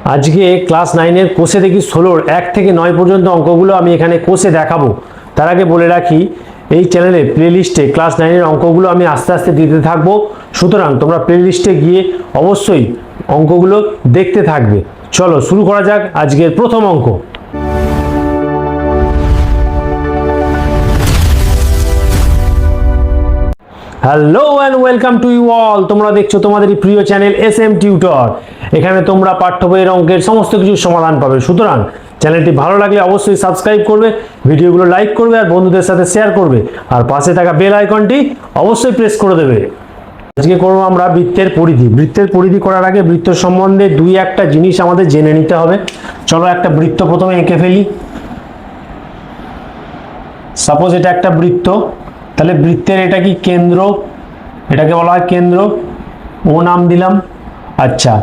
আজকে ক্লাস 9-এর কোষে দেখি 16-র 1 থেকে 9 পর্যন্ত অঙ্কগুলো আমি এখানে কোষে দেখাবো। তার আগে বলে রাখি, এই চ্যানেলে প্লেলিস্টে ক্লাস 9-এর অঙ্কগুলো আমি আস্তে আস্তে দিতে থাকবো, সুতরাং তোমরা প্লেলিস্টে গিয়ে অবশ্যই অঙ্কগুলো দেখতে থাকবে। চলো শুরু করা যাক আজকের প্রথম অঙ্ক। Hello and welcome to you all. তোমরা দেখছো তোমাদেরই প্রিয় চ্যানেল SM টিউটর। এখানে তোমরা পাঠ্য বইয়ের অঙ্কের সমস্ত কিছু সমাধান পাবে। সুতরাং চ্যানেলটি ভালো লাগলে অবশ্যই সাবস্ক্রাইব করবে, ভিডিওগুলো লাইক করবে আর বন্ধুদের সাথে শেয়ার করবে, আর পাশে থাকা বেল আইকনটি অবশ্যই প্রেস করে দেবে। আজকে করবো আমরা বৃত্তের পরিধি। বৃত্তের পরিধি করার আগে বৃত্ত সম্বন্ধে দুই একটা জিনিস আমাদের জেনে নিতে হবে। চলো একটা বৃত্ত প্রথমে এঁকে ফেলি। সাপোজ এটা একটা বৃত্ত, তাহলে বৃত্তের এটা কি কেন্দ্র, এটাকে বলা হয় কেন্দ্র, ও নাম দিলাম। আচ্ছা,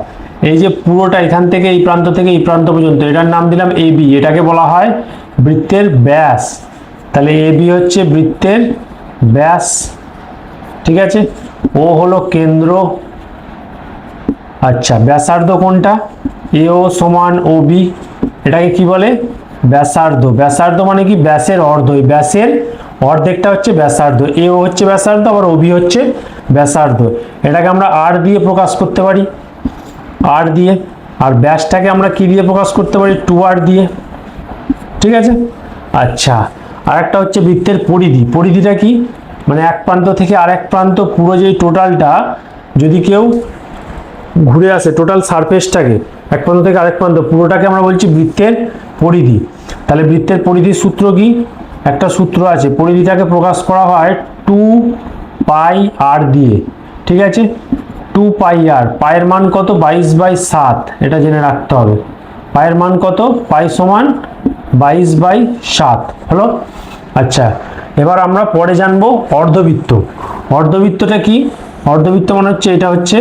এই যে পুরোটা এখান থেকে এই প্রান্ত থেকে এই প্রান্ত পর্যন্ত এটার নাম দিলাম AB, এটাকে বলা হয় বৃত্তের ব্যাস। তাহলে AB হচ্ছে বৃত্তের ব্যাস, ঠিক আছে। ও হলো কেন্দ্র। আচ্ছা, ব্যাসার্ধ কোনটা? AO সমান OB, এটাকে কি বলে? ব্যাসার্ধ। ব্যাসার্ধ মানে কি? ব্যাসের অর্ধ। এই ব্যাসের অর্ধেকটা হচ্ছে ব্যাসার্ধ। AO হচ্ছে ব্যাসার্ধ, আবার OB হচ্ছে ব্যাসার্ধ। এটাকে আমরা R দিয়ে প্রকাশ করতে পারি, R দিয়ে। আর ব্যাসটাকে আমরা কি দিয়ে প্রকাশ করতে পারি? 2R দিয়ে, ঠিক আছে। আচ্ছা, আর একটা হচ্ছে বৃত্তের পরিধি। পরিধিটা কি? মানে এক প্রান্ত থেকে আরেক প্রান্ত পুরো যেই টোটালটা যদি কেউ ঘুরে আসে, টোটাল সারফেসটাকে এক প্রান্ত থেকে আরেক প্রান্ত পুরোটাকে আমরা বলছি বৃত্তের পরিধি। তাহলে বৃত্তের পরিধির সূত্র কি? একটা সূত্র আছে, পরিধিটাকে প্রকাশ করা হয় 2πr দিয়ে, ঠিক আছে। 2πr, পায়ের মান কত? 22/7, এটা জেনে রাখতে হবে। পায়ের মান কত? পাই সমান 22/7 হলো। আচ্ছা, এবার আমরা পরে জানবো অর্ধবৃত্ত। অর্ধবৃত্তটা কি? অর্ধবৃত্ত মানে হচ্ছে এটা হচ্ছে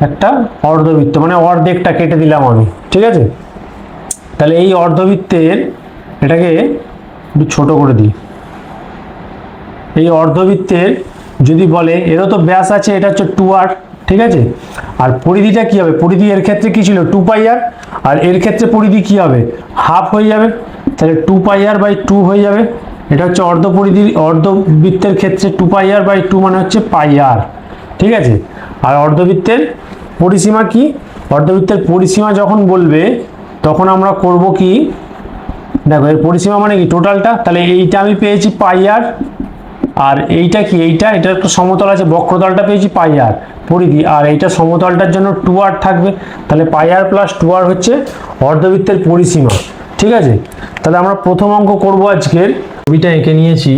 একটা অর্ধবৃত্ত, মানে অর্ধেকটা কেটে দিলাম আমি, ঠিক আছে। তাহলে এই অর্ধবৃত্তের এটাকে একটু ছোট করে দিই। এই অর্ধবৃত্তের যদি বলে, এরও তো ব্যাস আছে, এটা হচ্ছে 2R, ঠিক আছে। আর পরিধিটা কি হবে? পরিধি এর ক্ষেত্রে কি ছিল? 2πr, আর এর ক্ষেত্রে পরিধি কি হবে? হাফ হয়ে যাবে। তাহলে 2πr/2 হয়ে যাবে। এটা হচ্ছে অর্ধবৃত্তের ক্ষেত্রে 2πr/2 মানে হচ্ছে πr, ঠিক আছে। আর অর্ধবৃত্তের পরিসীমা কি? অর্ধবৃত্তের পরিসীমা যখন বলবে তখন আমরা করব কি? দেখো, এর পরিসীমা মানে কি? টোটালটা। তাহলে এইটা আমি পেয়েছি πr, আর এইটা কি? এটা একটা সমতল আছে, বক্রতলটা পেয়েছি πr পরিধি, আর এইটা সমতলটার জন্য 2R থাকবে। তাহলে πr + 2R হচ্ছে অর্ধবৃত্তের পরিসীমা, ঠিক আছে। তাহলে আমরা প্রথম অঙ্ক করব আজকের। ছবিটা এঁকে নিয়েছি,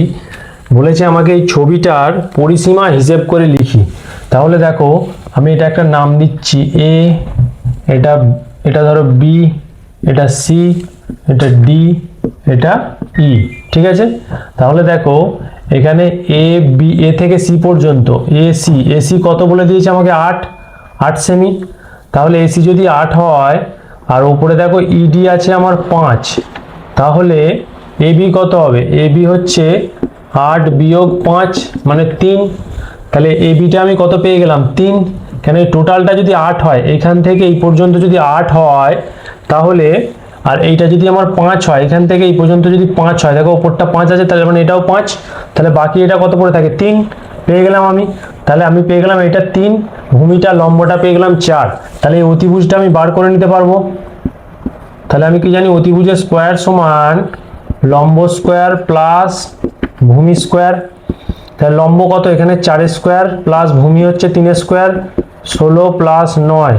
বলেছে আমাকে এই ছবিটার পরিসীমা হিসেব করে লিখি। তাহলে দেখো, আমি এটা একটা নাম দিচ্ছি A, এটা ধরো B, এটা C, এটা D, এটা E, ঠিক আছে। তাহলে দেখো এখানে A থেকে C পর্যন্ত AC কত বলে দিয়েছে আমাকে? 8 সেমি। তাহলে AC যদি 8 হয়, আর উপরে দেখো ED আছে আমার 5, তাহলে AB কত হবে? AB হচ্ছে 8 - 5 মানে 3। তাহলে ABটা আমি কত পেয়ে গেলাম? 3। কেন? এই টোটালটা যদি 8 হয়, এইখান থেকে এই পর্যন্ত যদি 8 হয়, তাহলে আর এইটা যদি আমার 5 হয়, এখান থেকে এই পর্যন্ত যদি 5 হয়, দেখো ওপরটা 5 আছে, তাহলে মানে এটাও 5, তাহলে বাকি এটা কত পড়ে থাকে? 3 পেয়ে গেলাম আমি। তাহলে আমি পেয়ে গেলাম এটা 3, ভূমিটা লম্বটা পেয়ে গেলাম 4। তাহলে এই অতিভুজটা আমি বার করে নিতে পারবো। তাহলে আমি কি জানি? অতিভুজের স্কোয়ার সমান লম্ব স্কোয়ার প্লাস ভূমি স্কোয়ার। তাহলে লম্ব কত? এখানে 4 স্কোয়ার প্লাস ভূমি হচ্ছে 3 স্কোয়ার, 16 + 9,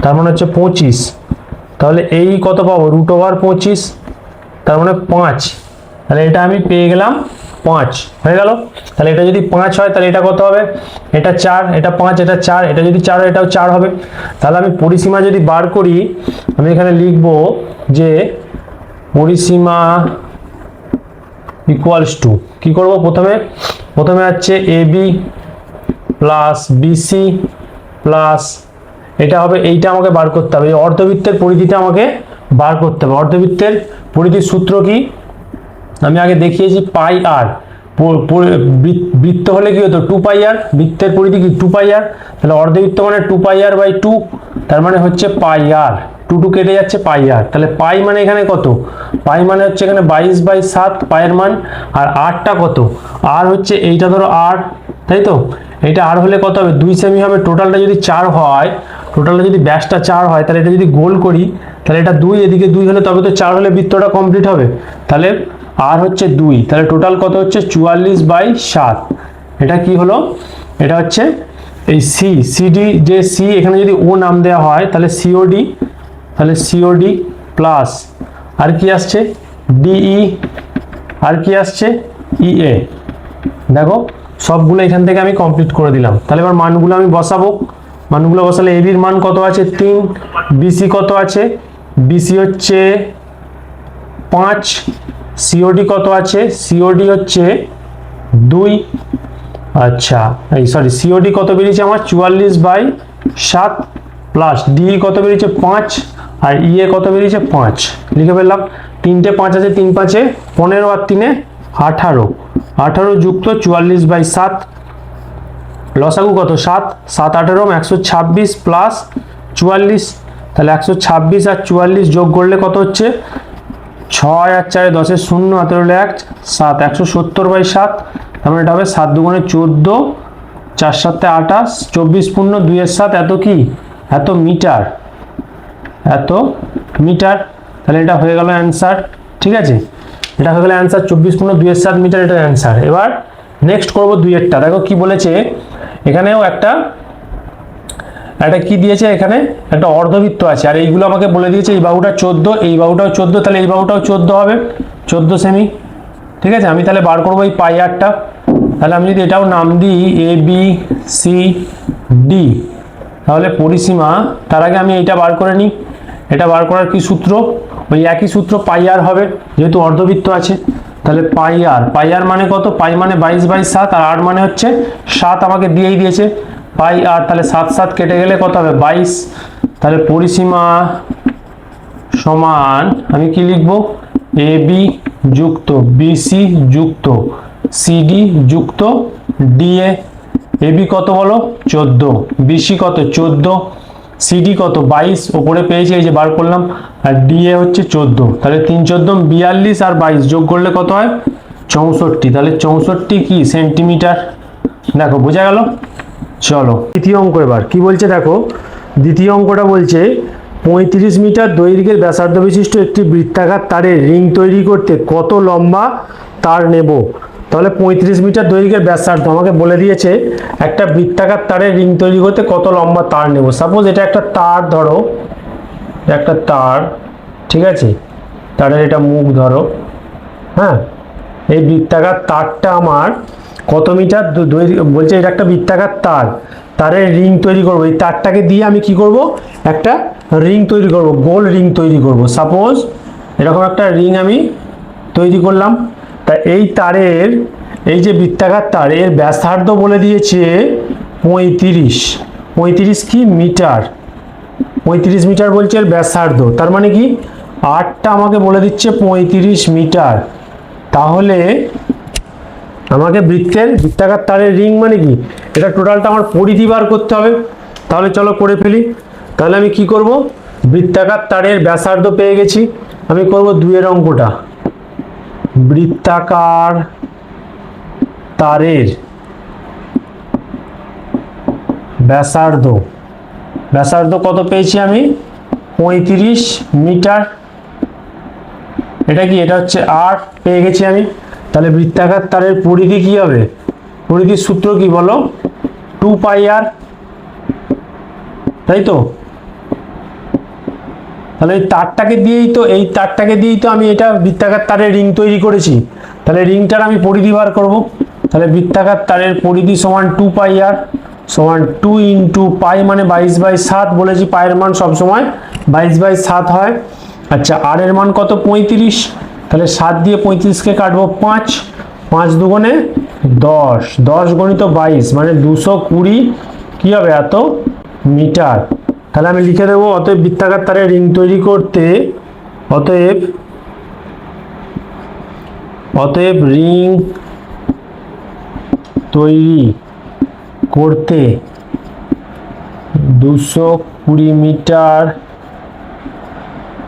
তার মানে হচ্ছে 25। তাহলে এই কত পাবো? √25, তার মানে 5। তাহলে এটা আমি পেয়ে গেলাম 5 হয়ে গেল। তাহলে এটা যদি 5 হয়, তাহলে এটা কত হবে? এটা 4, এটা 5, এটা 4, এটা যদি 4 হয়, এটাও 4 হবে। তাহলে আমি পরিসীমা যদি বার করি, আমি এখানে লিখব যে পরিসীমা = কি করব? প্রথমে হচ্ছে AB + BC প্লাস এটা হবে, এইটা আমাকে বার করতে হবে। এই অর্ধবৃত্তের পরিধিটা আমাকে বার করতে হবে। অর্ধবৃত্তের পরিধির সূত্র কি? আমি আগে দেখিয়েছি πr। বৃত্ত হলে কি হতো? 2πr। বৃত্তের পরিধি কি? 2πr। তাহলে অর্ধবৃত্ত মানে 2πr/2, তার মানে হচ্ছে πr, টু কেটে যাচ্ছে পাই আর, তাহলে পাই মানে এখানে কত, পাই মানে হচ্ছে এখানে 22/7 পায়ের মান, আর আরটা কত, আর হচ্ছে এইটা ধরো আর, তাই তো, এটা আর হলে কত হবে 2 সেমি হবে, টোটালটা যদি 4 হয়, টোটালটা যদি ব্যাসটা 4 হয়, তাহলে এটা যদি গোল করি তাহলে এটা 2, এদিকে 2 হলে তবে তো 4 হলে বৃত্তটা কমপ্লিট হবে, তাহলে আর হচ্ছে 2, তাহলে টোটাল কত হচ্ছে 44/7। এটা কি হলো, এটা হচ্ছে এই সিডি, যে সি এখানে যদি ও নাম দেওয়া হয় তাহলে সিওডি, তাহলে সিওডি প্লাস আর কি আসছে ডিই, আর কি আসছে ইএ। দেখো সবগুলো এখান থেকে আমি কমপ্লিট করে দিলাম। তাহলে এবার মানগুলো আমি বসাবো, মানগুলো বসালে এবির মান কত আছে 3, বিসি কত আছে, বিসি হচ্ছে 5, সিওডি কত আছে, সিওডি হচ্ছে 2, আচ্ছা এই সরি সিওডি কত বেরিয়েছে আমার 44/7, প্লাস ডিই কত বেরিয়েছে 5, আর ইএ কত বেরিয়েছে 5, লিখে ফেললাম। 3টে 5 আছে, 3 5 15 আর 3 18, 18 যুক্ত 44/7, লসাগু কত 7, 7 18 126 প্লাস 44, তাহলে 126 আর 44 যোগ করলে কত হচ্ছে 6 আর 4 10 0 হাতে রইল 1, 7 170/7, তার মানে এটা হবে 7 দুগুণে 14, 4 7 28, 24 পূর্ণ 2 এর 7, এত কি এত মিটার, এত মিটার। তাহলে এটা হয়ে গেল অ্যান্সার, ঠিক আছে, এটা হয়ে গেল অ্যান্সার 24 পূর্ণ 2 এর 7 মিটার, এটা অ্যান্সার। এবার নেক্সট করব 2 এরটা, দেখো কি বলেছে এখানেও একটা কি দিয়েছে, এখানে একটা অর্ধবৃত্ত আছে, আর এইগুলো আমাকে বলে দিয়েছে এই বাহুটা 14, এই বাহুটাও 14, তাহলে এই বাহুটাও 14 হবে, 14 সেমি, ঠিক আছে। আমি তাহলে বার করবো এই পাই আরটা, তাহলে আমি যদি এটাও নাম দিই এ বি সি ডি, তাহলে পরিসীমা, তার আগে আমি এটা বার করে নিই, এটা বার করার কি সূত্র, ওই একই সূত্র পাই আর হবে, যেহেতু অর্ধবৃত্ত আছে, তাহলে পাই আর মানে কত, পাই মানে 22/7, আর আর মানে হচ্ছে 7, আমাকে দিয়েই দিয়েছে পাই আর, তাহলে 7 7 কেটে গেলে কত হবে 22, তাহলে পরিসীমা সমান আমি কি লিখব এ বি যুক্ত বিসি যুক্ত সিডি যুক্ত ডিএ। এবি কত বলো 14, বিসি কত 14, সিডি কত 22, ওপরে পেয়েছি এই যে বার করলাম, আর ডিএ হচ্ছে 14, তাহলে 3 14 42 আর 22 যোগ করলে কত হয় 64, তাহলে 64 কি সেন্টিমিটার। দেখো বোঝা গেল। চলো দ্বিতীয় অঙ্ক, এবার কি বলছে দেখো, দ্বিতীয় অঙ্কটা বলছে 35 মিটার দৈর্ঘ্যের ব্যাসার্ধ বিশিষ্ট একটি বৃত্তাকার তারের রিং তৈরি করতে কত লম্বা তার নেব। তাহলে 35 মিটার দৈর্ঘ্যের ব্যাসার্ধ আমাকে বলে দিয়েছে একটা বৃত্তাকার তারের রিং তৈরি করতে কত লম্বা তার নেব। সাপোজ এটা একটা তার, ধরো একটা তার, ঠিক আছে, তারের এটা মুখ ধরো, হ্যাঁ, এই বৃত্তাকার তারটা আমার কত মিটার দৈর্ঘ্য, বলছে এটা একটা বৃত্তাকার তার, তারের রিং তৈরি করব, এই তারটাকে দিয়ে আমি কি করব একটা রিং তৈরি করব, গোল রিং তৈরি করব। সাপোজ এরকম একটা রিং আমি তৈরি করলাম, তা এই তারের, এই যে বৃত্তাকার তার এর ব্যাসার্ধ বলে দিয়েছে 35 কি মিটার, 35 মিটার বলছে এর ব্যাসার্ধ, তার মানে কি আরটা আমাকে বলে দিচ্ছে 35 মিটার। তাহলে আমাকে বৃত্তাকার তারের রিং মানে কি, এটা টোটালটা আমার পরিধি বার করতে হবে। তাহলে চলো করে ফেলি। তাহলে আমি কি করব, বৃত্তাকার তারের ব্যাসার্ধ পেয়ে গেছি, আমি করব 2 এর অঙ্কটা, বৃত্তাকার তারের ব্যাসার্ধ কত পেয়েছি আমি 35 মিটার, এটা কি, এটা হচ্ছে আর পেয়ে গেছি আমি। তাহলে বৃত্তাকার তারের পরিধি কি হবে, পরিধির সূত্র কি বলো 2 পাই আর, তাই তো। তাহলে এই তারটাকে দিয়েই তো আমি এটা বৃত্তাকার তারের রিং তৈরি করেছি, তাহলে রিংটার আমি পরিধি বার করব। তাহলে বৃত্তাকার তারের পরিধি সমান 2 পাই আর সমান 2 ইন্টু পাই মানে 22/7, বলেছি পায়ের মান সবসময় 22/7 হয়। আচ্ছা আর এর মান কত 35, তাহলে 7 দিয়ে 35কে কাটবো 5, 5 দুগুণে 10, 10 গণিত 22 মানে 220 কি হবে এত মিটার। তাহলে আমি লিখে দেবো অতএব বৃত্তাকার তারের রিং তৈরি করতে, অতএব রিং তৈরি করতে 220 মিটার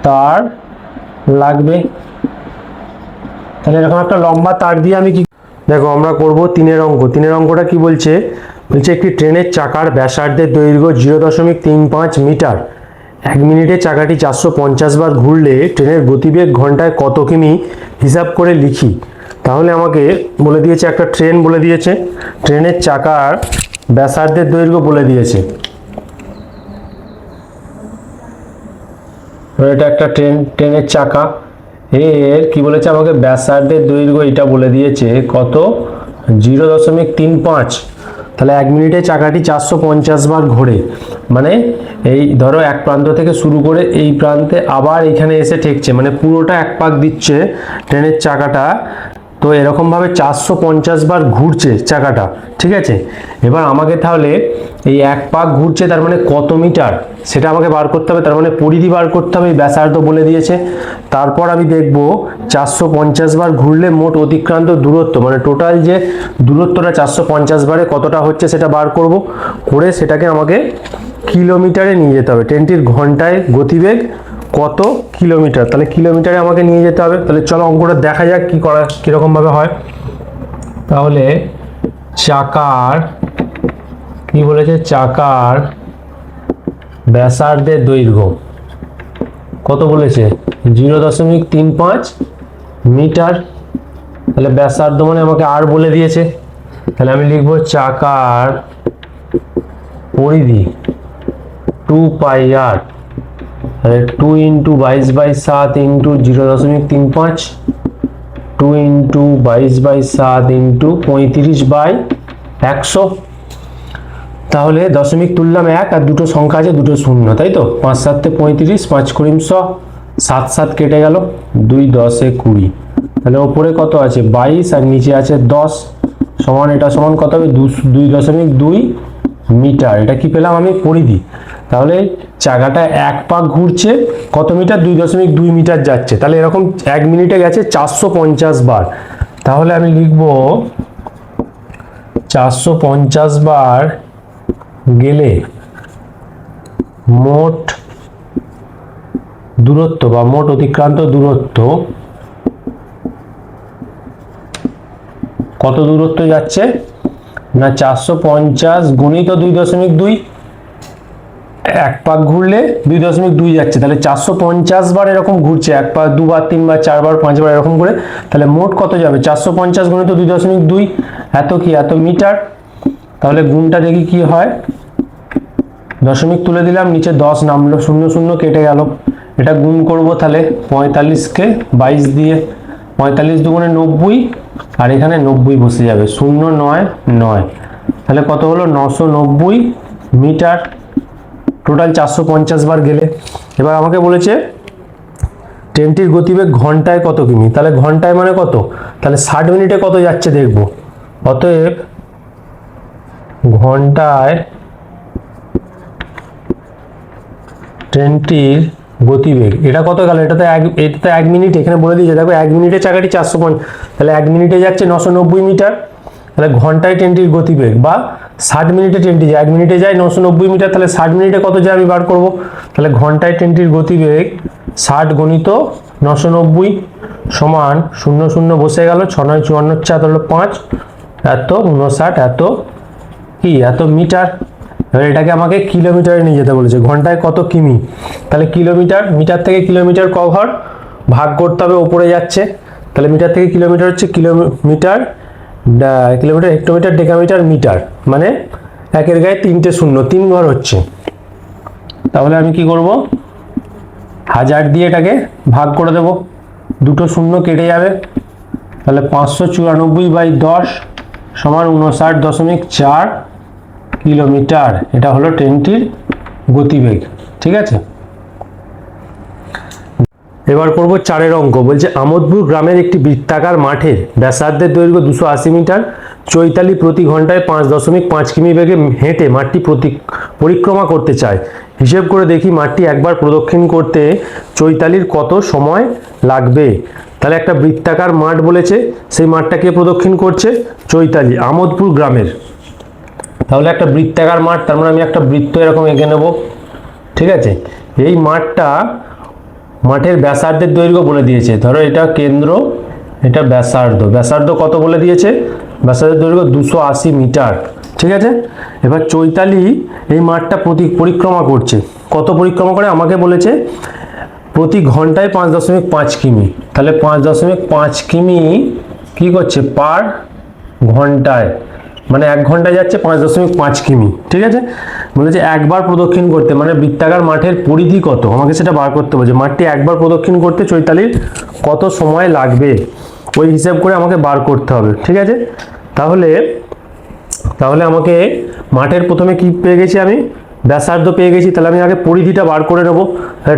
তার লাগবে। তাহলে এরকম একটা লম্বা তার দিয়ে আমি কি দেখো আমরা করব 3 অঙ্ক। 3 অঙ্কটা কি বলছে, বলছে একটি ট্রেনের চাকার ব্যাসার্ধের দৈর্ঘ্য 0.35 মিটার, 1 মিনিটে চাকাটি 450 বার ঘুরলে ট্রেনের গতিবেগ ঘন্টায় কত কিমি হিসাব করে লিখি। তাহলে আমাকে বলে দিয়েছে একটা ট্রেন বলে দিয়েছে, ট্রেনের চাকার ব্যাসার্ধের দৈর্ঘ্য বলে দিয়েছে। এটা একটা ট্রেনের চাকা, এর কি বলেছে আমাকে ব্যাসার্ধের দৈর্ঘ্য এটা বলে দিয়েছে কত 0.35। তাহলে 1 মিনিটে চাকাটি 450 বার ঘোরে, মানে এই ধরো এক প্রান্ত থেকে শুরু করে এই প্রান্তে আবার এখানে এসে ঠেকছে, মানে পুরোটা এক পাক দিচ্ছে ট্রেনের চাকাটা। তো এরকমভাবে 450 বার ঘুরছে চাকাটা, ঠিক আছে। এবার আমাকে তাহলে এই এক পাক ঘুরছে তার মানে কত মিটার সেটা আমাকে বার করতে হবে, তার মানে পরিধি বার করতে হবে, ব্যাসার্ধ বলে দিয়েছে। তারপর আমি দেখব 450 বার ঘুরলে মোট অতিক্রান্ত দূরত্ব, মানে টোটাল যে দূরত্বটা 450 বারে কতটা হচ্ছে সেটা বার করব, করে সেটাকে আমাকে কিলোমিটারে নিয়ে যেতে হবে। ট্রেনটির ঘন্টায় গতিবেগ কত কিলোমিটার, তাহলে কিলোমিটারে আমাকে নিয়ে যেতে হবে। তাহলে চলো অঙ্কটা দেখা যাক কি করা কিরকম ভাবে হয়। তাহলে চাকার কি বলেছে, চাকার ব্যাসার্ধের দৈর্ঘ্য কত বলেছে 0.35 মিটার। তাহলে ব্যাসার্ধ মানে আমাকে আর বলে দিয়েছে, তাহলে আমি লিখবো চাকার পরিধি 2 পাই আর, তাহলে 2 × 22/7 × 0.35, 2 × 22/7 × 35/100। তাহলে দশমিক তুললাম 1 আর দুটো সংখ্যা আছে দুটো শূন্য, তাই তো 5 × 7 = 35, 5 × 100, 7 7 কেটে গেল, 2 10 = 20। তাহলে ওপরে কত আছে 22 আর নিচে আছে 10, সমান এটা সমান কত হবে 2.2 মিটার। এটা কি পেলাম আমি পরিধি। তাহলে চাকাটা এক পাক ঘুরছে কত মিটার 2.2 মিটার যাচ্ছে, তাহলে এরকম 1 মিনিটে গেছে 450 বার। তাহলে আমি লিখব 450 বার গেলে মোট দূরত্ব বা মোট অতিক্রান্ত দূরত্ব কত দূরত্ব যাচ্ছে না 450 গুণিত 2.2, এক পাক ঘুরলে 2.2 যাচ্ছে, তাহলে 450 বার এরকম ঘুরছে, এক পাক 2 বার 3 বার 4 বার 5 বার এরকম করে, তাহলে মোট কত যাবে 450 গুণিত 2.2, এত কি এত মিটার। তাহলে গুণটা দেখি কি হয়, দশমিক তুলে দিলাম, নিচে 10 নামলো, 0 0 কেটে গেল। এটা গুণ করব তাহলে 45 কে 22 দিয়ে, 45 দুগুণে 90 আর এখানে 90 বসে যাবে, 0 9 9, তাহলে কত হলো 990 মিটার। টোটাল 450 বার গেলে। এবার আমাকে বলেছে ট্রেনটির গতিবেগ ঘন্টায় কত কিমি, তাহলে ঘন্টায় মানে কত, তাহলে 60 মিনিটে কত যাচ্ছে দেখব। অতএব ঘন্টায় ট্রেনটির গতিবেগ এটা কত গেল, এটা তো 1 মিনিট, এখানে বলে দিয়েছে দেখো 1 মিনিটে চাকাটি 450, তাহলে 1 মিনিটে যাচ্ছে 990 মিটার। তাহলে ঘন্টায় ট্রেনটির গতিবেগ বা 60 মিনিটে ট্রেনটি যায়, 1 মিনিটে যায় 990 মিটার, তাহলে 60 মিনিটে কত যায় আমি বার করব। তাহলে ঘন্টায় ট্রেনটির গতিবেগ 60 গুণিত 990 সমান 0 0 বসে গেল, 6 9 54, 4 হলো 5, এত 59 এত কি এত মিটার। এবার এটাকে আমাকে কিলোমিটারে নিয়ে যেতে বলেছে, ঘন্টায় কত কিমি, তাহলে কিলোমিটার, মিটার থেকে কিলোমিটার কভার ভাগ করতে হবে, উপরে যাচ্ছে, তাহলে মিটার থেকে কিলোমিটার হচ্ছে kilometre, kilometre hectometre decametre metre, মানে একের গায়ে 3টে শূন্য, 3 ঘর হচ্ছে। তাহলে আমি কি করব 1000 দিয়ে এটাকে ভাগ করে দেব, দুটো শূন্য কেটে যাবে, তাহলে 594/10 সমান 59.4 কিলোমিটার। এটা হলো ট্রেনটির গতিবেগ, ঠিক আছে। এবার করব 4 অঙ্ক। বলছে আমোদপুর গ্রামের একটি বৃত্তাকার মাঠের ব্যাসার্ধের দৈর্ঘ্য 280 মিটার, চৈতালি প্রতি ঘন্টায় 5.5 কিমি বেগে হেঁটে মাঠটি পরিক্রমা করতে চায়। হিসেব করে দেখি মাঠটি একবার প্রদক্ষিণ করতে চৈতালির কত সময় লাগবে। তাহলে একটা বৃত্তাকার মাঠ বলেছে, সেই মাঠটা কে প্রদক্ষিণ করছে চৈতালি, আমোদপুর গ্রামের। তাহলে একটা বৃত্তাকার মাঠ, তার মানে আমি একটা বৃত্ত এরকম এঁকে নেব, ঠিক আছে। এই মাঠটা মাঠের ব্যাসার্ধের দৈর্ঘ্য বলে দিয়েছে, ধরো এটা কেন্দ্র, এটা ব্যাসার্ধ, ব্যাসার্ধ কত বলে দিয়েছে, ব্যাসার্ধের দৈর্ঘ্য 280 মিটার। ঠিক আছে, এবার চৈতালি এই মাঠটা পরিক্রমা করছে, কত পরিক্রমা করে আমাকে বলেছে প্রতি ঘন্টায় 5.5 কিমি, তাহলে 5.5 কিমি কি করছে পার ঘন্টায়, মানে 1 ঘন্টায় যাচ্ছে 5.5 কিমি। ঠিক আছে, বলেছে একবার প্রদক্ষিণ করতে, মানে বৃত্তাকার মাঠের পরিধি কত আমাকে সেটা বার করতে বলছে, মাঠটি একবার প্রদক্ষিণ করতে চৈতালির কত সময় লাগবে ওই হিসাব করে আমাকে বার করতে হবে। ঠিক আছে, তাহলে আমাকে মাঠের প্রথমে কি পেয়ে গেছি, আমি ব্যাসার্ধ পেয়ে গেছি, তাহলে আমি আগে পরিধিটা বার করে নেবো,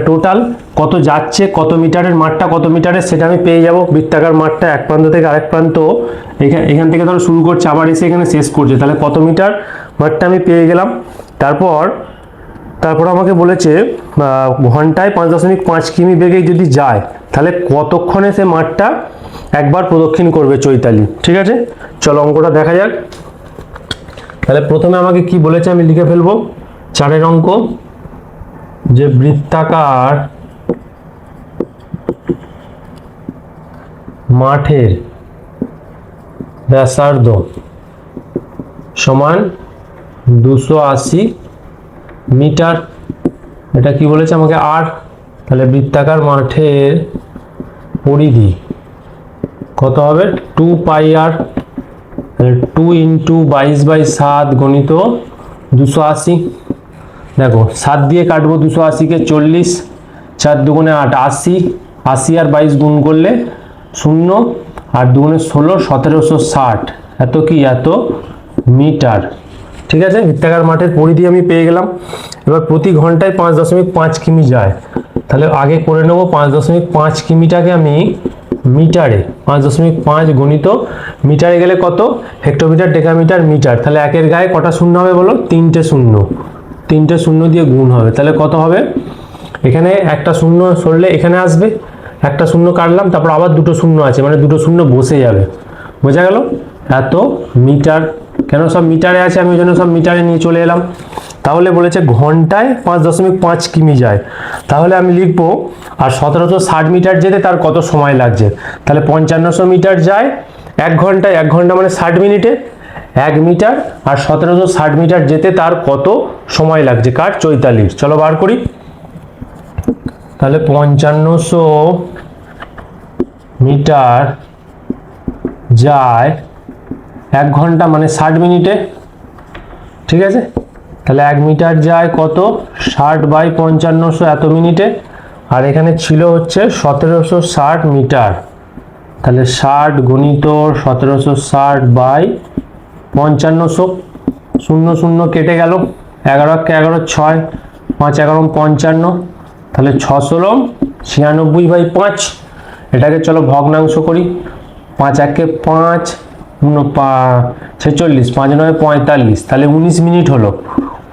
টোটাল কত যাচ্ছে, কত মিটারের মাঠটা কত মিটারের সেটা আমি পেয়ে যাব। বৃত্তাকার মাঠটা এক প্রান্ত থেকে আরেক প্রান্ত, এখান থেকে ধরো শুরু করছে আবার এসে এখানে শেষ করছে, তাহলে কত মিটার মাঠটা আমি পেয়ে গেলাম। তারপর আমাকে বলেছে ঘন্টায় 5.5 কিমি বেগে যদি যায় তাহলে কতক্ষণে সে মাঠটা একবার প্রদক্ষিণ করবে চৈতালি। ঠিক আছে, চলো অঙ্কটা দেখা যাক। তাহলে প্রথমে আমাকে কি বলেছে আমি লিখে ফেলবো, 4 অঙ্ক, যে বৃত্তাকার মাঠের ব্যাসার্ধ সমান 280 মিটার, এটা কি বলেছে আমাকে আর, তাহলে বৃত্তাকার মাঠের পরিধি কত হবে 2 পাই আর, তাহলে 2 × 22/7 গণিত 280। দেখো 7 দিয়ে কাটবো 280 কে, 40, 4 দুগুণে 8, 80, 80 আর 22 গুণ করলে 0, 8 দুগুণে 16, 1760, এত কি এত মিটার। ঠিক আছে, বৃত্তাকার মাঠের পরিধি আমি পেয়ে গেলাম। এবার প্রতি ঘন্টায় 5.5 কিমি যায়, তাহলে আগে করে নেবো 5.5 কিমিটাকে আমি মিটারে, 5.5 গণিত মিটারে গেলে কত, হেক্টোমিটার, ডেকামিটার, মিটার, তাহলে একের গায়ে কটা শূন্য হবে বলো, 3টে শূন্য, 3টে শূন্য দিয়ে গুণ হবে, তাহলে কত হবে, এখানে একটা শূন্য সরলে এখানে আসবে, একটা শূন্য কাটলাম, তারপর আবার 2টো শূন্য আছে, মানে 2টো শূন্য বসে যাবে, বোঝা গেল, এত মিটার। কেন সব মিটারে আছে আমি ওই জন্য সব মিটারে নিয়ে চলে এলাম। তাহলে বলেছে ঘন্টায় 5.5 কিমি যায়, তাহলে আমি লিখবো আর 1760 মিটার যেতে তার কত সময় লাগছে, তাহলে 5500 মিটার যায় 1 ঘন্টায়, 1 ঘন্টা মানে 60 মিনিটে 1 মিটার, আর 1760 মিটার যেতে তার কত সময় লাগছে কার, চৈতালির। চলো বার করি, তাহলে 5500 মিটার যায় 1 ঘন্টা মানে 60 মিনিটে। ঠিক আছে, তাহলে 1 মিটার যায় কত, 60/5500 এত মিনিটে, আর এখানে ছিল হচ্ছে 1760 মিটার, তাহলে 60 গুণিত 1760/5500, 0 0 কেটে গেল, 11 × 11 6, 5 × 11 55, তাহলে 6 96/5, এটাকে চলো ভগ্নাংশ করি, 5 × 1 = 5, 46, 5 × 9 = 45, তাহলে 19 মিনিট হলো,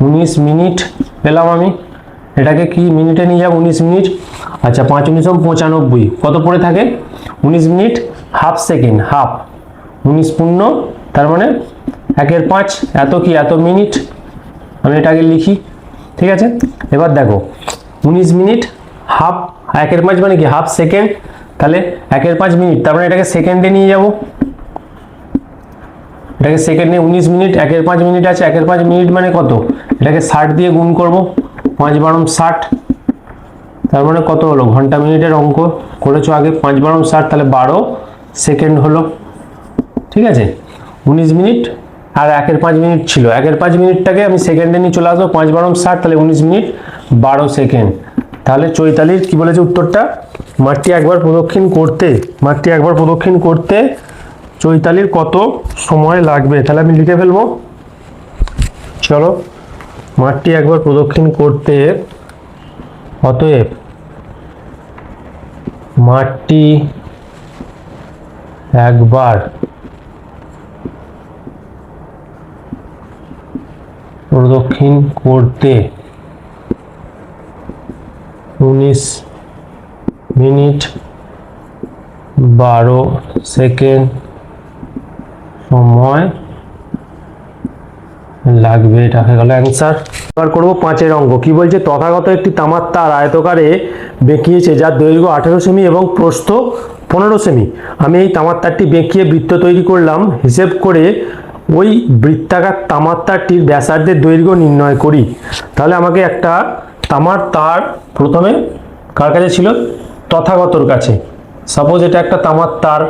19 মিনিট পেলাম আমি, এটাকে কি মিনিটে নিয়ে যাব 19 মিনিট। আচ্ছা 5 × 19 = 95, কত পড়ে থাকে 19 মিনিট হাফ সেকেন্ড, হাফ 19 পূর্ণ, তার মানে 1/5 এত কি এত মিনিট, আমি এটাকে লিখি। ঠিক আছে, এবার দেখো 19 মিনিট হাফ 1/5 মানে কি হাফ সেকেন্ড, তাহলে 1/5 মিনিট, তার মানে এটাকে সেকেন্ডে নিয়ে যাব, এটাকে সেকেন্ডে 19 মিনিট 1/5 মিনিট আছে, 1/5 মিনিট মানে কত, এটাকে 60 দিয়ে গুণ করব, 5 × 12 = 60, তার মানে কত হলো, ঘন্টা মিনিটের অঙ্ক করেছো আগে, 5 × 12 = 60, তাহলে 12 সেকেন্ড হলো। ঠিক আছে, 19 মিনিট আর 1/5 মিনিট ছিল, 1/5 মিনিটটাকে আমি সেকেন্ডে নিয়ে চলে আসবো, 5 × 12 = 60, তাহলে 19 মিনিট 12 সেকেন্ড। তাহলে চৈতালির কি বলেছে উত্তরটা, মাঠটি একবার প্রদক্ষিণ করতে চৈতালির কত সময় লাগবে, তাহলে আমি লিখে ফেলবো, চলো মাঠটি একবার প্রদক্ষিণ করতে, অতএব মাঠটি একবার প্রদক্ষিণ করতে 19 মিনিট 12 সেকেন্ড সময় লাগবে, এটা হয়ে গেল অ্যান্সার। এবার করবো 5 অঙ্ক। কি বলছে, তথাগত একটি তামার তার আয়তকারে বেঁকিয়েছে যার দৈর্ঘ্য 18 সেমি এবং প্রস্থ 15 সেমি। আমি এই তামার তারটি বেঁকিয়ে বৃত্ত তৈরি করলাম, হিসেব করে ওই বৃত্তাকার তামার তারটির ব্যাসার্ধের দৈর্ঘ্য নির্ণয় করি। তাহলে আমাকে একটা তামার তার প্রথমে কার কাছে ছিল, তথাগতর কাছে। সাপোজ এটা একটা তামার তার,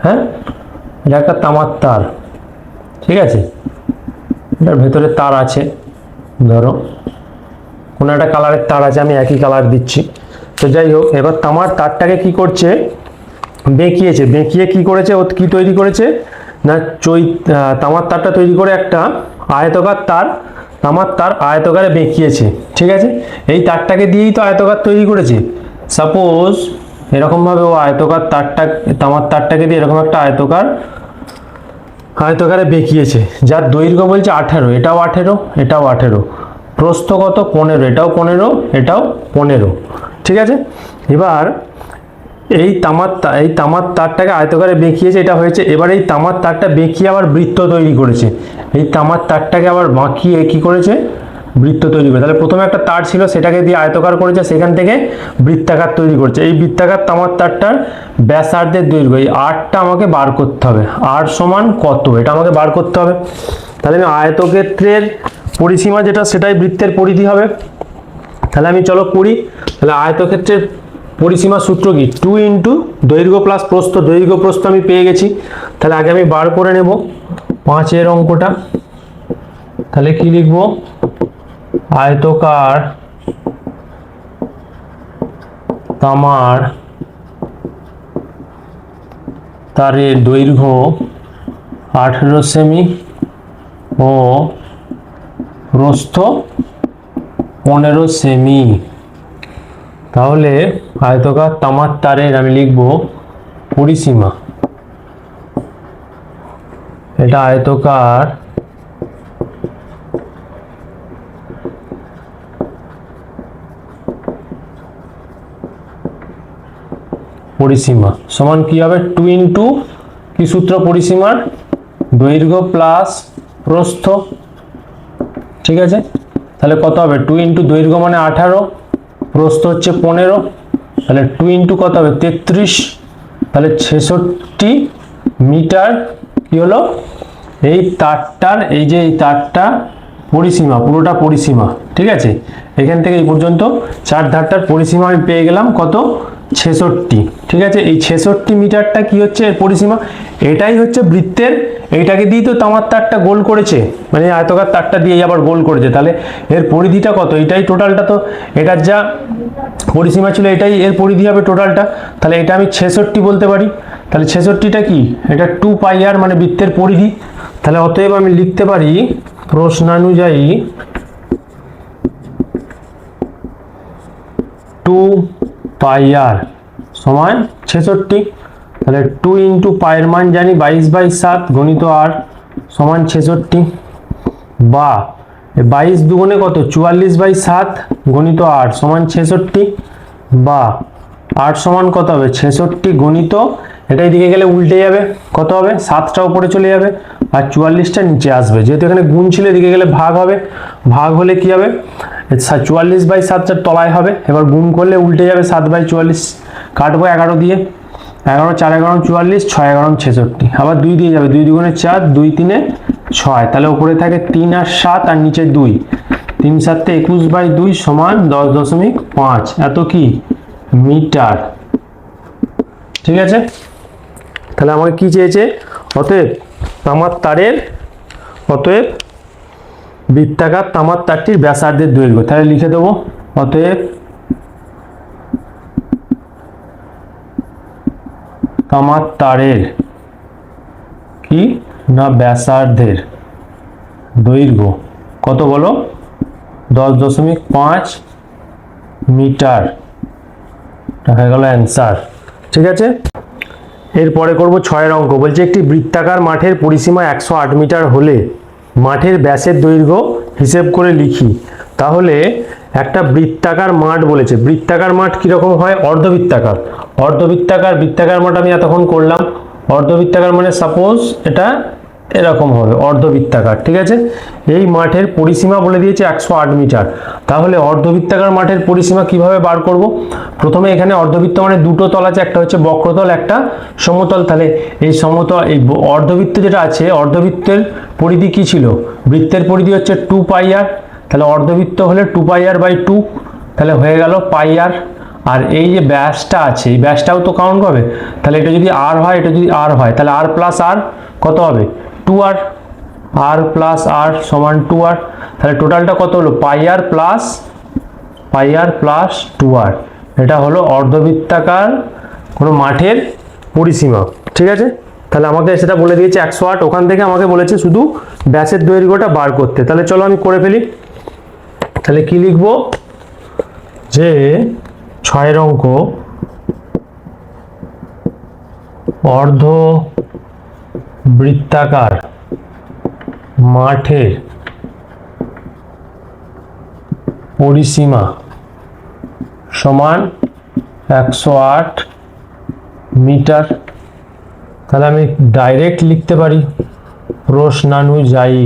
হ্যাঁ এটা একটা তামার তার, ঠিক আছে, এটার ভেতরে তার আছে, ধরো কোনো একটা কালারের তার আছে, আমি একই কালার দিচ্ছি। তো যাই হোক, এবার তামার তারটাকে কি করছে, বেঁকিয়েছে। বেঁকিয়ে কি করেছে, ও কি তৈরি করেছে না, তামার তারটা তৈরি করে একটা আয়তকার তার, তামার তার আয়তকারে বেঁকিয়েছে, ঠিক আছে। এই তারটাকে দিয়েই তো আয়তকার তৈরি করেছে। সাপোজ এরকমভাবে ও আয়তকার তারটা, তামার তারটাকে দিয়ে এরকম একটা আয়তকারে বেঁকিয়েছে, যার দৈর্ঘ্য বলছে 18, এটাও 18, এটাও 18, প্রস্থ কত 15, এটাও 15, এটাও 15, ঠিক আছে। এবার এই তামার তারটাকে আয়তকারে বেঁকিয়েছে, এটা হয়েছে। এবার এই তামার তারটা বেঁকিয়ে আবার বৃত্ত তৈরি করেছে। এই তামার তারটাকে আবার বাঁকিয়ে কি করেছে, বৃত্ত তৈরি করে। তাহলে প্রথমে একটা তার ছিল, সেটাকে দিয়ে আয়তকার করেছে, সেখান থেকে বৃত্তাকার তৈরি করছে। এই বৃত্তাকার তামার তারটার ব্যাসার্ধের দৈর্ঘ্য, এই আরটা আমাকে বার করতে হবে। আর সমান কত, এটা আমাকে বার করতে হবে। তাহলে আমি আয়তক্ষেত্রের পরিসীমা যেটা, সেটাই বৃত্তের পরিধি হবে। তাহলে আমি চলো করি। তাহলে আয়তক্ষেত্রের পরিসীমা সূত্র কি, 2 ইন্টু দৈর্ঘ্য প্লাস প্রস্থ। দৈর্ঘ্য প্রস্থ আমি পেয়ে গেছি, তাহলে আগে আমি বার করে নেব 5 অঙ্কটা। তাহলে কি লিখবো, আয়তকার তামার তারের দৈর্ঘ্য 18 সেমি ও প্রস্থ 15 সেমি। তাহলে আয়তকার তামার তারের আমি লিখব পরিসীমা, এটা আয়তকার পরিসীমা সমান কি হবে, 2 ইন্টু কি সূত্র পরিসীমার, দৈর্ঘ্য প্লাস প্রস্থ, ঠিক আছে। তাহলে কত হবে, 2 ইন্টু দৈর্ঘ্য মানে 18, প্রস্থ হচ্ছে 15, তাহলে 2 ইন্টু কত হবে 33, তাহলে 66 মিটার কি হলো এই তারটার, এই যে এই তারটা পরিসীমা, পুরোটা পরিসীমা, ঠিক আছে। এখান থেকে এই পর্যন্ত 4 ধারটার পরিসীমা আমি পেয়ে গেলাম কত, 66, ঠিক আছে। এই 66 মিটারটা কি হচ্ছে এর পরিসীমা, এটাই হচ্ছে বৃত্তের, এইটাকে দিয়ে তো তামার তারটা গোল করেছে, মানে আয়তকার তারটা দিয়ে আবার গোল করেছে। তাহলে এর পরিধিটা কত, এটাই টোটালটা, তো এটার যা পরিসীমা ছিল এটাই এর পরিধি হবে টোটালটা। তাহলে এটা আমি 66 বলতে পারি। তাহলে 66টা কি, এটা 2 পাই আর, মানে বৃত্তের পরিধি। তাহলে অতএব আমি লিখতে পারি প্রশ্নানুযায়ী 2 পাই আর সমান 66। তাহলে 2 ইন্টু পায়ের মান জানি 22/7 গণিত আর সমান 66, বা 22 দুগুণে কত 44/7 গণিত আর সমান 66, বা 8 সমান কত হবে 66 গণিত, এটা এদিকে গেলে উল্টে যাবে, কত হবে 7টা উপরে চলে যাবে আর 44টা নিচে আসবে। যেহেতু এখানে গুণ ছিল, এদিকে গেলে ভাগ হবে, ভাগ হলে কি হবে 44/7 তলায় হবে। এবার গুণ করলে উল্টে যাবে, 7/44 কাটবো 11 দিয়ে, 11 4 11 44, 6 11 66, আবার 2 দিয়ে যাবে, 2 দুগুণে 4, 2 3 6, তাহলে উপরে থাকে 3 আর 7 আর নিচে 2, 3 7 21/2 সমান 10.5, এত কি মিটার, ঠিক আছে। তাহলে আমাকে কি চেয়েছে, অতএব তামার তারের, অতএব বৃত্তাকার তামার তারটির ব্যাসার্ধের দৈর্ঘ্য। তাহলে লিখে দেবো অতএব তামার তারের কি না ব্যাসার্ধের দৈর্ঘ্য কত বলো, 10.5 মিটার, দেখা গেল অ্যান্সার, ঠিক আছে। এরপরে করব 6 অঙ্ক। বলছে একটি বৃত্তাকার মাঠের পরিসীমা 108 মিটার হলে মাঠের ব্যাসের দৈর্ঘ্য হিসেব করে লিখি। তাহলে একটা বৃত্তাকার মাঠ বলেছে, বৃত্তাকার মাঠ কিরকম হয়, অর্ধবৃত্তাকার। বৃত্তাকার মাঠ আমি এতক্ষণ করলাম। অর্ধবৃত্তাকার মানে সাপোজ এটা এরকম হবে অর্ধবৃত্তাকার। ঠিক আছে, এই মাঠের পরিসীমা বলে দিয়েছে 108 মিটার। তাহলে অর্ধবৃত্তাকার মাঠের পরিসীমা কিভাবে বার করব? প্রথমে এখানে অর্ধবৃত্ত মানে দুটো তল আছে, একটা হচ্ছে বক্রতল, একটা সমতল। তাহলে এই সমতল, এই অর্ধবৃত্ত যেটা আছে, অর্ধবৃত্তের পরিধি কি ছিল? বৃত্তের পরিধি হচ্ছে 2 পাই আর। তাহলে অর্ধবৃত্ত হলে 2 পাই আর বাই 2, তাহলে হয়ে গেল পাই আর। আর এই যে ব্যাসটা আছে, এই ব্যাসটাও তো কাউন্ট হবে। তাহলে এটা যদি আর হয়, এটা যদি আর হয়, তাহলে আর প্লাস আর কত হবে? 2r। আর প্লাস আর সমান 2r। তাহলে টোটালটা কত হলো? পাই আর প্লাস 2r। এটা হলো অর্ধবৃত্তাকার কোনো মাঠের পরিসীমা। ঠিক আছে, তাহলে আমাকে সেটা বলে দিয়েছে 108। ওখান থেকে আমাকে বলেছে শুধু ব্যাসের দৈর্ঘ্যটা বার করতে। তাহলে চলো আমি করে ফেলি। তাহলে কি লিখবো? যে 6 অঙ্ক অর্ধবৃত্তাকার মাঠের পরিসীমা সমান 108 মিটার। তাহলে আমি ডাইরেক্ট লিখতে পারি প্রশ্নানুযায়ী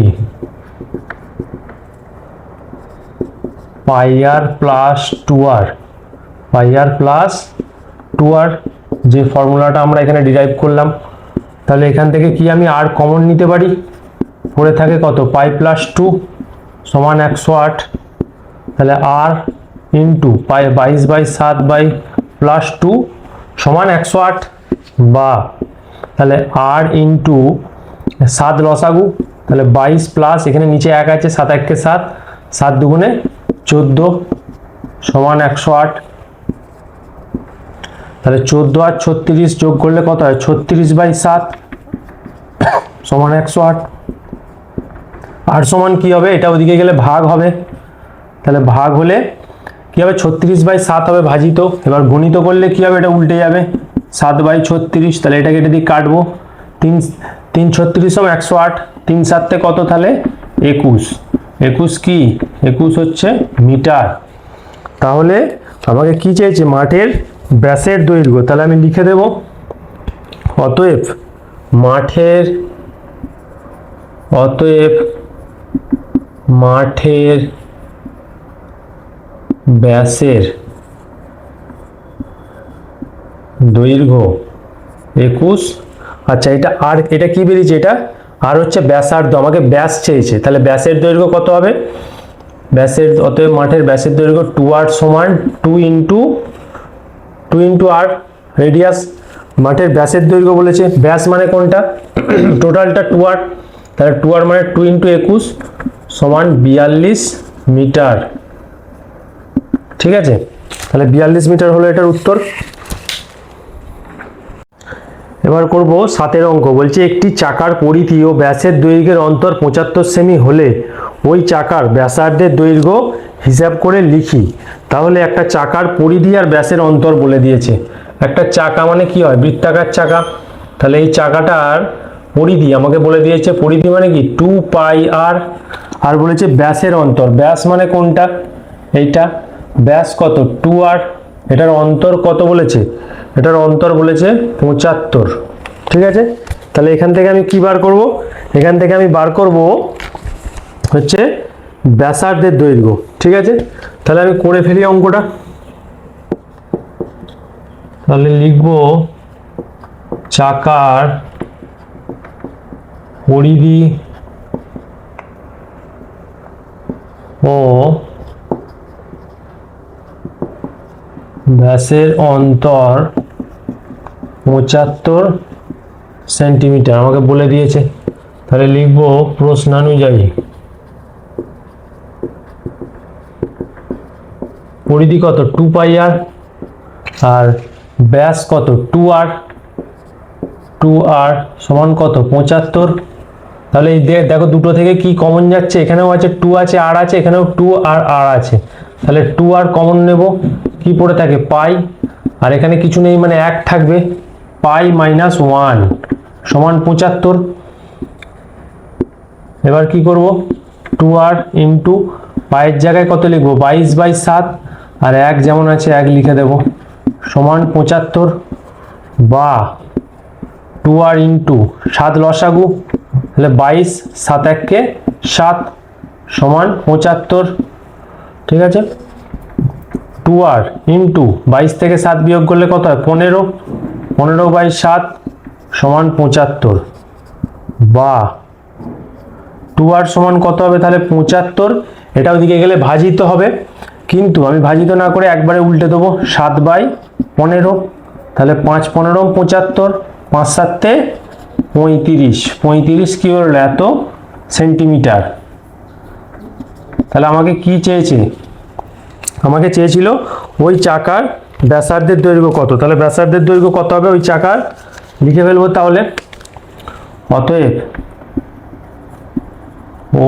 পাই আর প্লাস 2r, পাই আর প্লাস 2r, যে ফর্মুলাটা আমরা এখানে ডিরাইভ করলাম। তাহলে এখান থেকে কি আমি আর কমন নিতে পারি? পড়ে থাকে কত? পাই প্লাস 2 সমান 108। তাহলে আর ইন্টু পাই 22/7 বাই প্লাস 2 সমান 108, বা তাহলে আর ইন্টু 7 লসাগু, তাহলে 22 প্লাস এখানে নিচে 1 আছে, 7 1 7, 7 দুগুণে 14 সমান 108। তাহলে 14 আর 36 যোগ করলে কত হয়? 36/7 সমান 108। আর সমান কি হবে? এটা ওদিকে গেলে ভাগ হবে। তাহলে ভাগ হলে কি হবে? 36/7 হবে ভাজিত। এবার গুণিত করলে কি হবে? এটা উল্টে যাবে, 7/36। তাহলে এটাকে এটা দিয়ে কাটবো। 3 36 হবে 108, 3 7 কত? তাহলে 21। 21 কি? 21 হচ্ছে মিটার। তাহলে আমাকে কি চাইছে? মাঠের ব্যাসের দৈর্ঘ্য। তাহলে আমি লিখে দেব, অতএব মাঠের ব্যাসের দৈর্ঘ্য 21। আচ্ছা, এটা কি বেরিয়েছে? এটা আর হচ্ছে ব্যাসার্ধ, আমাকে ব্যাস চেয়েছে। তাহলে ব্যাসের দৈর্ঘ্য কত হবে? অতএব মাঠের ব্যাসের দৈর্ঘ্য 2r সমান 2 ইন্টু আর রেডিয়াস। মাঠের ব্যাসের দৈর্ঘ্য বলেছে, ব্যাস মানে কোনটা? টোটালটা 2r। তাহলে 2r মানে 2 ইন্টু 21 সমান 42 মিটার। ঠিক আছে, তাহলে 42 মিটার হলো এটার উত্তর। এবার করব 7 অঙ্ক। বলছে একটি চাকার পরিধি ও ব্যাসের দৈর্ঘ্যের অন্তর 75 সেমি হলে ওই চাকার ব্যাসার্ধের দৈর্ঘ্য হিসাব করে লিখি। তাহলে একটা চাকার পরিধি আর ব্যাসের অন্তর বলে দিয়েছে। একটা চাকা মানে কি হয়? বৃত্তাকার চাকা। তাহলে এই চাকাটার পরিধি আমাকে বলে দিয়েছে, পরিধি মানে কি? 2 পাই আর। আর বলেছে ব্যাসের অন্তর, ব্যাস মানে কোনটা? এইটা। ব্যাস কত? 2r। এটার অন্তর কত বলেছে? এটার অন্তর বলেছে 75। ঠিক আছে, তাহলে এখান থেকে আমি কি বার করব? এখান থেকে আমি বার করব হচ্ছে ব্যাসার্ধের দৈর্ঘ্য। ঠিক আছে, তাহলে আমি করে ফেলি অঙ্কটা। তাহলে লিখব চাকার পরিধি ও ব্যাসের অন্তর 75 সেন্টিমিটার আমাকে বলে দিয়েছে। তাহলে লিখব প্রশ্নানুযায়ী পরিধি কত? 2 পাই আর। আর ব্যাস কত? 2r। 2r সমান কত? 75। তাহলে এই দেখো দুটো থেকে কি কমন যাচ্ছে? এখানেও আছে 2 আছে, আর আছে, এখানেও 2 আর আর আছে। তাহলে 2r কমন নেব, কি পড়ে থাকে? পাই। আর এখানে কিছু নেই মানে 1 থাকবে, পাই মাইনাস 1 সমান 75। এবার কি করব? 2r ইন্টু পায়ের জায়গায় কত লিখবো? 22/7, আর 1 যেমন আছে 1 লিখে দেব, সমান 75, বা 2r ইন্টু 7 লসাগু তাহলে 22 7 1 7 সমান 75। ঠিক আছে, 2r ইন্টু 22 থেকে 7 বিয়োগ করলে কত হয় 15, 15/7 সমান 75, বা 2r সমান কত হবে তাহলে 75। এটা ওদিকে গেলে ভাজিত হবে, কিন্তু আমি ভাজিত না করে একবারে উল্টে দেবো 7/15, তাহলে 5 15 75, 5 7 35, 35 কি হলো এত সেন্টিমিটার। তাহলে আমাকে কি চেয়েছে, আমাকে চেয়েছিল ওই চাকার ব্যাসার্ধের দৈর্ঘ্য কত। তাহলে ব্যাসার্ধের দৈর্ঘ্য কত হবে ওই চাকার, লিখে ফেলবো তাহলে। অতএব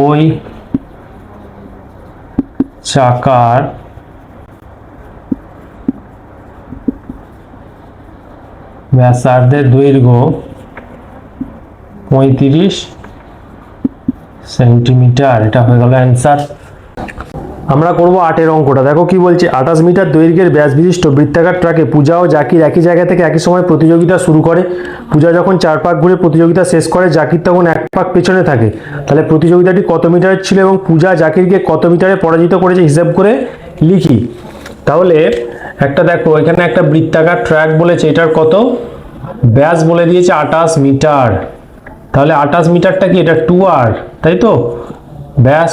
ওই চাকার ব্যাসার্ধের দৈর্ঘ্য 35 সেন্টিমিটার। এটা হয়ে গেল অ্যান্সার। আমরা করব 8 অঙ্কটা। দেখো কি বলছে, 28 মিটার দৈর্ঘ্যের ব্যাস বিশিষ্ট বৃত্তাকার ট্রাকে পূজা ও জাকির একই জায়গা থেকে একই সময় প্রতিযোগিতা শুরু করে। পূজা যখন 4 পাক ঘুরে প্রতিযোগিতা শেষ করে, জাকির তখন 1 পাক পেছনে থাকে। তাহলে প্রতিযোগিতাটি কত মিটারের ছিল এবং পূজা জাকিরকে কত মিটারে পরাজিত করেছে হিসাব করে লিখি। তাহলে একটা দেখো এখানে একটা বৃত্তাকার ট্র্যাক বলেছে, এটার কত ব্যাস বলে দিয়েছে 28 মিটার। তাহলে 28 মিটারটা কি, এটা 2r, তাই তো। ব্যাস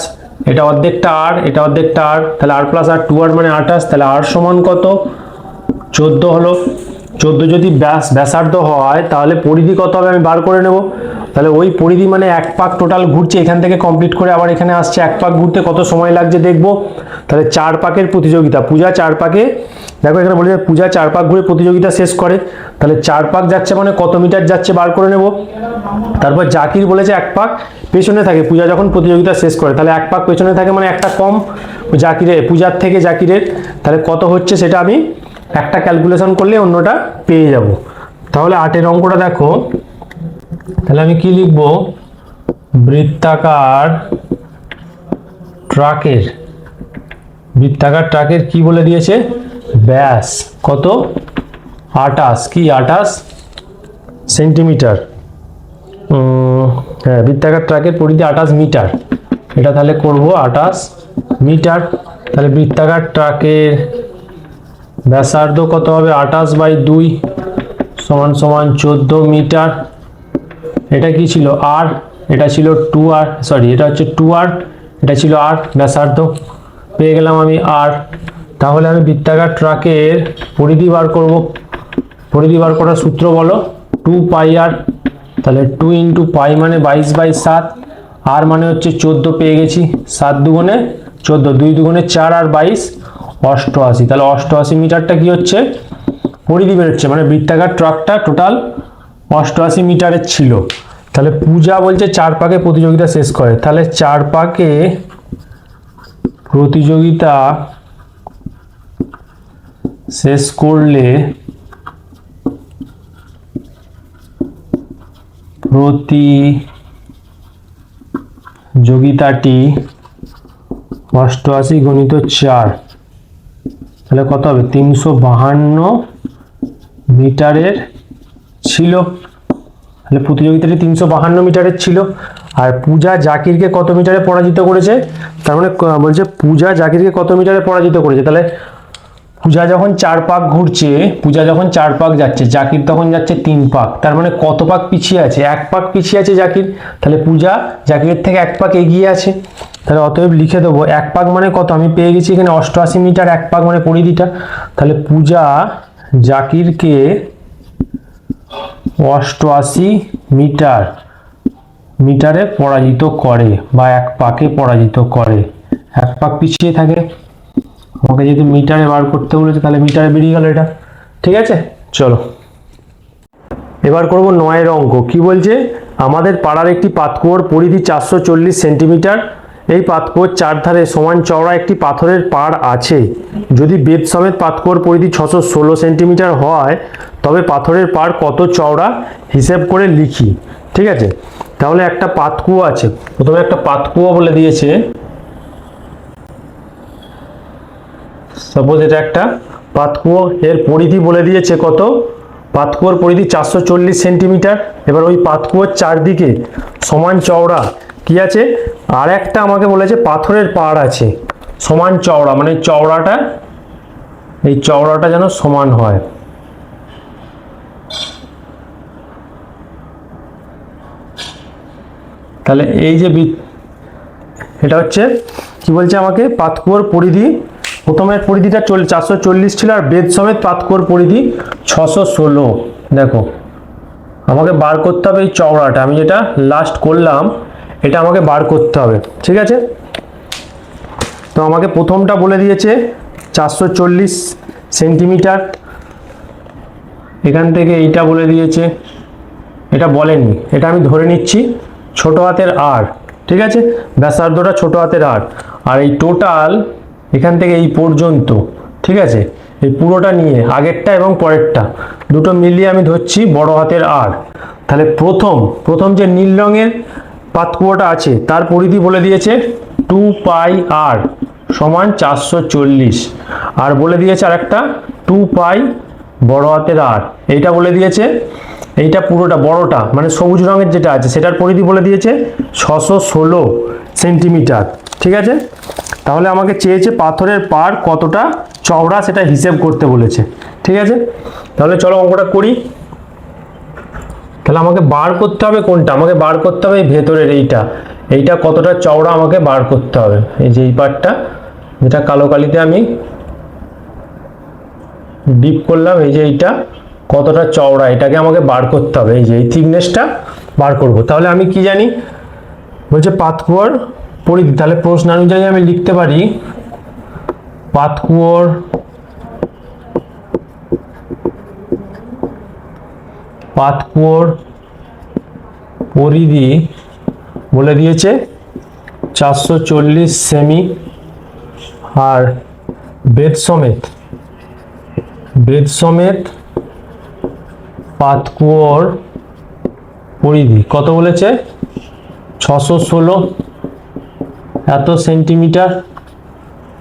এটা অর্ধেকটা আর, এটা অর্ধেকটা আর, তাহলে r প্লাস আর 2r মানে 28। তাহলে r সমান কত 14 হলো। 14 যদি ব্যাসার্ধ হয় তাহলে পরিধি কত হবে আমি বার করে নেব। তাহলে ওই পরিধি মানে 1 পাক টোটাল ঘুরছে, এখান থেকে কমপ্লিট করে আবার এখানে আসছে, 1 পাক ঘুরতে কত সময় লাগছে দেখব। তাহলে 4 পাকের প্রতিযোগিতা, পূজা 4 পাকে, দেখো এখানে বলেছে পূজা 4 পাক ঘুরে প্রতিযোগিতা শেষ করে। তাহলে 4 পাক যাচ্ছে মানে কত মিটার যাচ্ছে বার করে নেব। তারপর জাকির বলেছে 1 পাক পেছনে থাকে পূজা যখন প্রতিযোগিতা শেষ করে, তাহলে 1 পাক পেছনে থাকে মানে একটা কম জাকিরের, পূজার থেকে জাকিরের। তাহলে কত হচ্ছে সেটা আমি একটা ক্যালকুলেশন করলে অন্যটা পেয়ে যাব। তাহলে 8 অঙ্কটা দেখো, তাহলে আমি কি লিখবো, বৃত্তাকার ট্রাকের কি বলে দিয়েছে ব্যাস কত 28, কি 28 সেন্টিমিটার। হ্যাঁ, বৃত্তাকার ট্রাকের পরিধি 28 মিটার। এটা তাহলে করব 28 মিটার। তাহলে বৃত্তাকার ট্রাকের ব্যাসার্ধ কত হবে 28/2 সমান সমান 14 মিটার। এটা কি ছিল আর, এটা ছিল 2r, সরি এটা হচ্ছে 2r, এটা ছিল r ব্যাসার্ধ, পেয়ে গেলাম আমি r। তাহলে আমি বৃত্তাকার ট্রাকের পরিধি বার করব। পরিধি বার করার সূত্র বলো, 2πr। তাহলে 2 ইন্টু পাই মানে 22/7, আর মানে হচ্ছে 14 পেয়ে গেছি, 7 দুগুণে 14, 2 দুগুণে 4 আর 22 88। তাহলে 88 মিটারটা কি হচ্ছে পরিধি বেরোচ্ছে, মানে বৃত্তাকার ট্রাকটা টোটাল 88 মিটারের ছিল। তাহলে পূজা বলছে 4 পাকে প্রতিযোগিতা শেষ করে, তাহলে 4 পাকে প্রতিযোগিতা শেষ করলে প্রতিযোগিতাটি 88 গুণিত 4, তাহলে কত হবে 352 মিটারের ছিল। তাহলে প্রতিযোগিতাটি 352 মিটারের ছিল। আর পূজা জাকিরকে কত মিটারে পরাজিত করেছে, তার মানে বলছে পূজা জাকিরকে কত মিটারে পরাজিত করেছে। তাহলে পূজা যখন 4 পাক ঘুরছে, পূজা যখন 4 পাক যাচ্ছে, জাকির তখন যাচ্ছে 3 পাক, তার মানে কত পাক পিছিয়ে আছে 1 পাক পিছিয়ে আছে জাকির। তাহলে পূজা জাকিরের থেকে 1 পাক এগিয়ে আছে। তাহলে অতএব লিখে দেবো 1 পাক মানে কত, আমি পেয়ে গেছি এখানে 88 মিটার, 1 পাক মানে পরিধিটা। তাহলে পূজা জাকিরকে 88 মিটারে পরাজিত করে বা 1 পাকে পরাজিত করে, 1 পাক পিছিয়ে থাকে। আমাকে যেহেতু মিটারে বার করতে বলেছে তাহলে মিটারে বেরিয়ে গেল এটা। ঠিক আছে, চলো এবার করব 9 অঙ্ক। কি বলছে, আমাদের পাড়ার একটি পাতকুয়োর পরিধি 440 সেন্টিমিটার। এই পাতকুয়োর 4 ধারে সমান চওড়া একটি পাথরের পাড় আছে। যদি বেদ সমেত পাতকুয়োর পরিধি 616 সেন্টিমিটার হয় তবে পাথরের পাড় কত চওড়া হিসেব করে লিখি। ঠিক আছে, তাহলে একটা পাতকুয়ো আছে, প্রথমে একটা পাতকুয়ো বলে দিয়েছে, সাপোজ এটা একটা পাতকুয়ো, এর পরিধি বলে দিয়েছে কত পাতকুয়োর পরিধি 440 সেন্টিমিটার। এবার ওই পাতকুয়োর চারদিকে সমান চওড়া কি আছে, আর একটা আমাকে বলেছে পাথরের পাড় আছে সমান চওড়া, মানে চওড়াটা, এই চওড়াটা যেন সমান হয়। তাহলে এই যে এটা হচ্ছে কি বলছে আমাকে, পাতকুয়োর পরিধি, প্রথমের পরিধিটা 440 ছিল, আর বেদ সমেত পাতকুয়োর পরিধি 616। দেখো আমাকে বার করতে হবে এই চওড়াটা, আমি যেটা লাস্ট করলাম এটা আমাকে বার করতে হবে, ঠিক আছে। তো আমাকে প্রথমটা বলে দিয়েছে 440 সেন্টিমিটার, এখান থেকে এইটা বলে দিয়েছে, এটা বলেনি, এটা আমি ধরে নিচ্ছি ছোট হাতের আর, ঠিক আছে, ব্যাসার্ধটা ছোট হাতের আর এই টোটাল এখান থেকে এই পর্যন্ত, ঠিক আছে, এই পুরোটা নিয়ে আগেরটা এবং পরেরটা দুটো মিলিয়ে আমি ধরছি বড় হাতের আর। তাহলে প্রথম যে নীল রঙের পাতকুয়োটা আছে তার পরিধি বলে দিয়েছে 2 পাই আর সমান 440, আর বলে দিয়েছে আর একটা 2 পাই বড় হাতের আর, এইটা বলে দিয়েছে, এইটা পুরোটা বড়টা মানে সবুজ রঙের যেটা আছে সেটার পরিধি বলে দিয়েছে 616 সেন্টিমিটার, ঠিক আছে। তাহলে আমাকে চেয়েছে পাথরের পাড় কতটা চওড়া সেটা হিসেব করতে বলেছে, ঠিক আছে। তাহলে চলো অঙ্কটা করি। তাহলে আমাকে বার করতে হবে কোনটা, আমাকে বার করতে হবে এই ভেতরের এইটা কতটা চওড়া আমাকে বার করতে হবে, এই যে এই পার্টটা যেটা কালো কালিতে আমি ডিপ করলাম, এই যে এইটা কতটা চওড়া এটাকে আমাকে বার করতে হবে, এই যে এই থিকনেসটা বার করব। তাহলে আমি কি জানি, বলছে পাতকুয়োর পরিধি, তাহলে প্রশ্ন অনুযায়ী আমি লিখতে পারি পাতকুয়োর পরিধি বলে দিয়েছে 440 সেমি, আর বেদ সমেত পাতকুয়োর পরিধি কত বলেছে 616 এত সেন্টিমিটার।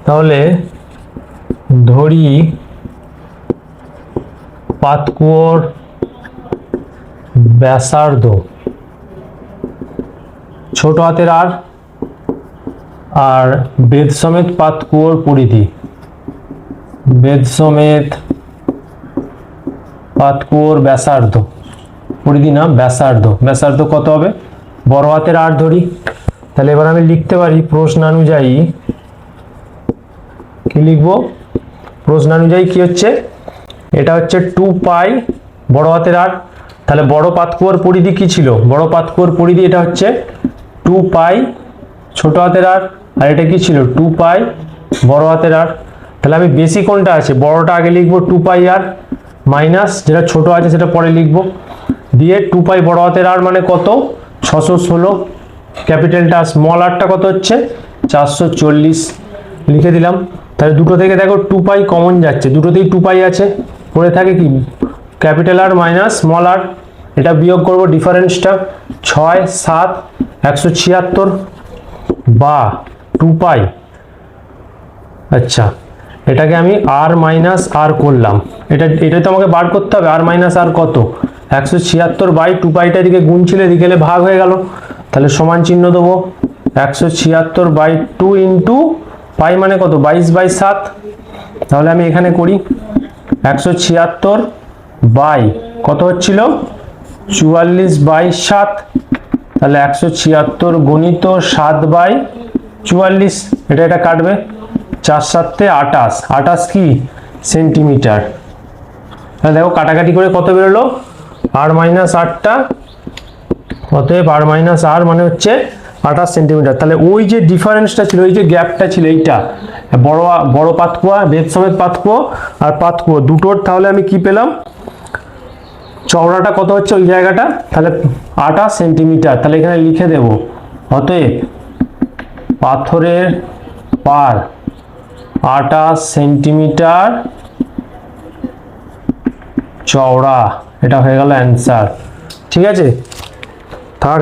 তাহলে ধরি পাতকুয়োর ব্যাসার্ধ ছোট হাতের আর বেদ সমেত পাতকুয়োর পরিধি, পাতকুয়োর ব্যাসার্ধ, পরিধি না ব্যাসার্ধ কত হবে, বড় হাতের আর ধরি। তাহলে এবার আমি লিখতে পারি প্রশ্নানুযায়ী, কি লিখবো, প্রশ্নানুযায়ী কি হচ্ছে, এটা হচ্ছে 2 পাই বড় হাতের আর। তাহলে বড় পাতকুয়োর পরিধি কি ছিল, বড় পাতকুয়োর পরিধি এটা হচ্ছে 2 পাই ছোট হাতের আর এটা কি ছিল 2 পাই বড় হাতের আর। তাহলে আমি বেশি কোনটা আছে, বড়টা আগে লিখবো 2 পাই আর, মাইনাস যেটা ছোট আছে সেটা পরে লিখবো, দিয়ে 2 পাই বড় হাতের আর মানে কত 616, ক্যাপিটালটা স্মল আরটা কত হচ্ছে 440 লিখে দিলাম। তাহলে দুটো থেকে দেখো 2 পাই কমন যাচ্ছে, দুটোতেই 2 পাই আছে, পড়ে থাকে কি ক্যাপিটাল আর মাইনাস স্মল আর, এটা বিয়োগ করব ডিফারেন্সটা 6 7 176 বা 2 পাই, আচ্ছা এটাকে আমি আর মাইনাস আর করলাম, এটা তো আমাকে বার করতে হবে, আর মাইনাস আর কত 176 বাই 2 পাইটা এদিকে গুণ ছিল এদিকে ভাগ হয়ে গেল, তাহলে সমান চিহ্ন দেবো 176 বাই 2 ইন্টু পাই মানে কত 22/7। তাহলে আমি এখানে করি 176 বাই কত হচ্ছিল 44/7, তাহলে 176 গুণিত 7/44, এটা কাটবে 4 7 28 কি সেন্টিমিটার। তাহলে দেখো কাটাকাটি করে কত বেরোলো আর মাইনাস 8টা, অতএব আর মাইনাস আর মানে হচ্ছে 28 সেন্টিমিটার। তাহলে ওই যে ডিফারেন্সটা ছিল, ওই যে গ্যাপটা ছিল, এইটা বড় পাতকুয়া বেদ সমেত পাতকুয়ো আর পাতকুয়ো দুটোর, তাহলে আমি কি পেলাম চওড়াটা কত হচ্ছে ওই জায়গাটা, তাহলে 28 সেন্টিমিটার। তাহলে এখানে লিখে দেব অতএব পাথরের পার 28 সেন্টিমিটার চওড়া, এটা হয়ে গেল অ্যান্সার, ঠিক আছে। থাক।